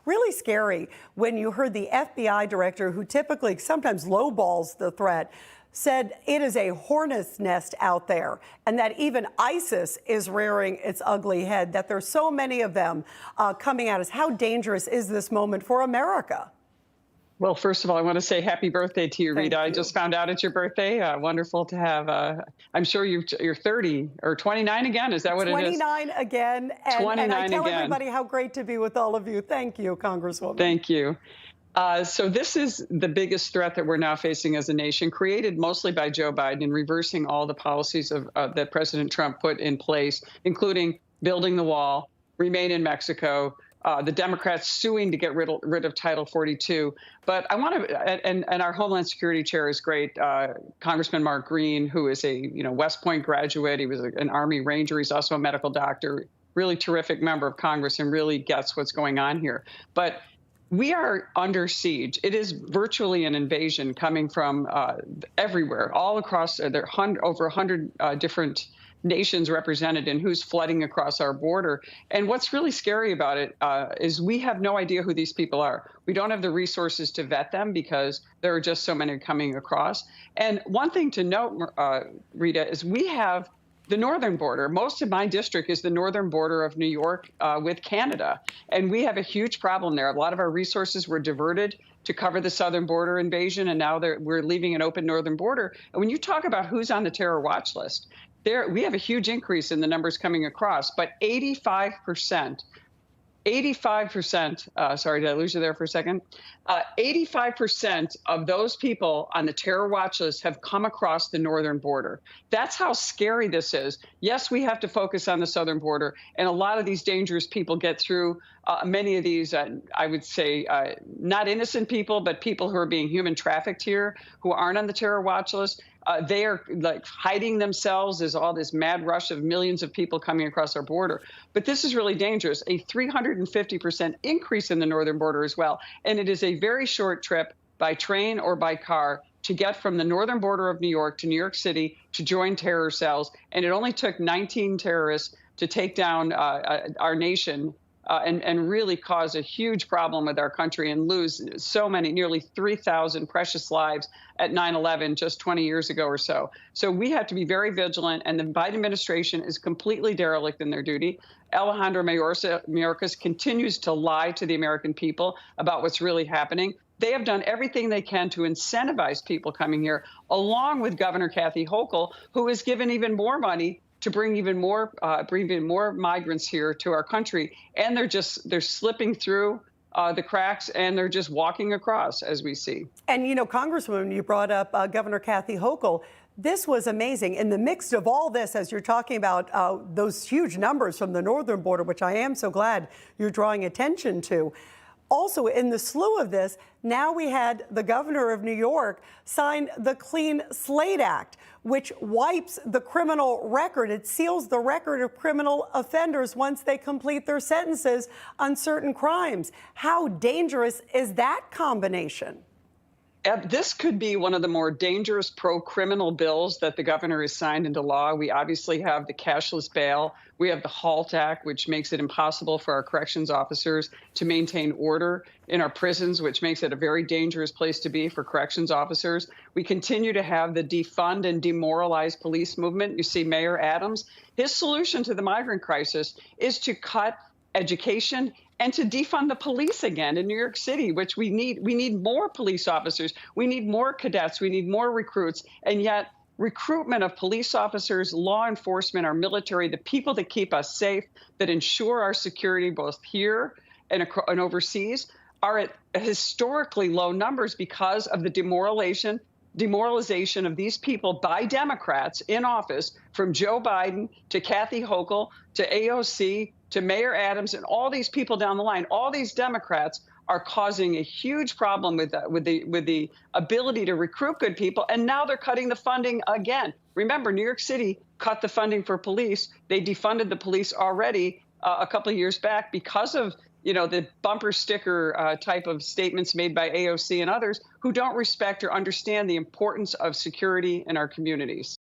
really scary when you heard the FBI director, who typically sometimes lowballs the threat, said it is a hornet's nest out there, and that even ISIS is rearing its ugly head, that there's so many of them coming at us. How dangerous is this moment for America? Well, first of all, I want to say happy birthday to you, Rita. Thank I you. just found out it's your birthday. Wonderful to have. I'm sure you're 30 or 29 again. Is that what it is? 29 again. And I tell again. everybody how great to be with all of you. Thank you, Congresswoman. Thank you. So this is the biggest threat that we're now facing as a nation, created mostly by Joe Biden in reversing all the policies that President Trump put in place, including building the wall, remain in Mexico, the Democrats suing to get rid of Title 42. But I want to, and our Homeland Security chair is great, Congressman Mark Green, who is a West Point graduate. He was an Army Ranger. He's also a medical doctor, really terrific member of Congress, and really gets what's going on here. But we are under siege. It is virtually an invasion coming from everywhere, all across. There are over 100 different nations represented and who's flooding across our border. And what's really scary about it is we have no idea who these people are. We don't have the resources to vet them because there are just so many coming across. And one thing to note, Rita, is we have the northern border. Most of my district is the northern border of New York with Canada. And we have a huge problem there. A lot of our resources were diverted to cover the southern border invasion, and now we're leaving an open northern border. And when you talk about who's on the terror watch list, we have a huge increase in the numbers coming across, but 85%, sorry, did I lose you there for a second? 85% of those people on the terror watch list have come across the northern border. That's how scary this is. Yes, we have to focus on the southern border, and a lot of these dangerous people get through. Many of these, I would say, not innocent people, but people who are being human trafficked here, who aren't on the terror watch list. They are like hiding themselves as all this mad rush of millions of people coming across our border. But this is really dangerous. A 350% increase in the northern border as well. And it is a very short trip by train or by car to get from the northern border of New York to New York City to join terror cells. And it only took 19 terrorists to take down our nation and really cause a huge problem with our country and lose so many, nearly 3,000 precious lives at 9/11 just 20 years ago or so. So we have to be very vigilant, and the Biden administration is completely derelict in their duty. Alejandro Mayorkas continues to lie to the American people about what's really happening. They have done everything they can to incentivize people coming here, along with Governor Kathy Hochul, who has given even more money to bring even more migrants here to our country, and they're slipping through the cracks, and they're just walking across, as we see. And Congresswoman, you brought up Governor Kathy Hochul. This was amazing. In the mix of all this, as you're talking about those huge numbers from the northern border, which I am so glad you're drawing attention to. Also, in the slew of this, now we had the governor of New York sign the Clean Slate Act, which wipes the criminal record. It seals the record of criminal offenders once they complete their sentences on certain crimes. How dangerous is that combination? This could be one of the more dangerous pro-criminal bills that the governor has signed into law. We obviously have the cashless bail. We have the HALT Act, which makes it impossible for our corrections officers to maintain order in our prisons, which makes it a very dangerous place to be for corrections officers. We continue to have the defund and demoralize police movement. You see Mayor Adams, his solution to the migrant crisis is to cut education and to defund the police again in New York City, which we need. We need more police officers. We need more cadets. We need more recruits. And yet recruitment of police officers, law enforcement, our military, the people that keep us safe, that ensure our security both here and overseas, are at historically low numbers because of the demoralization of these people by Democrats in office, from Joe Biden to Kathy Hochul to AOC to Mayor Adams and all these people down the line. All these Democrats are causing a huge problem with the ability to recruit good people, and now they're cutting the funding again. Remember, New York City cut the funding for police. They defunded the police already a couple of years back because of the bumper sticker type of statements made by AOC and others who don't respect or understand the importance of security in our communities.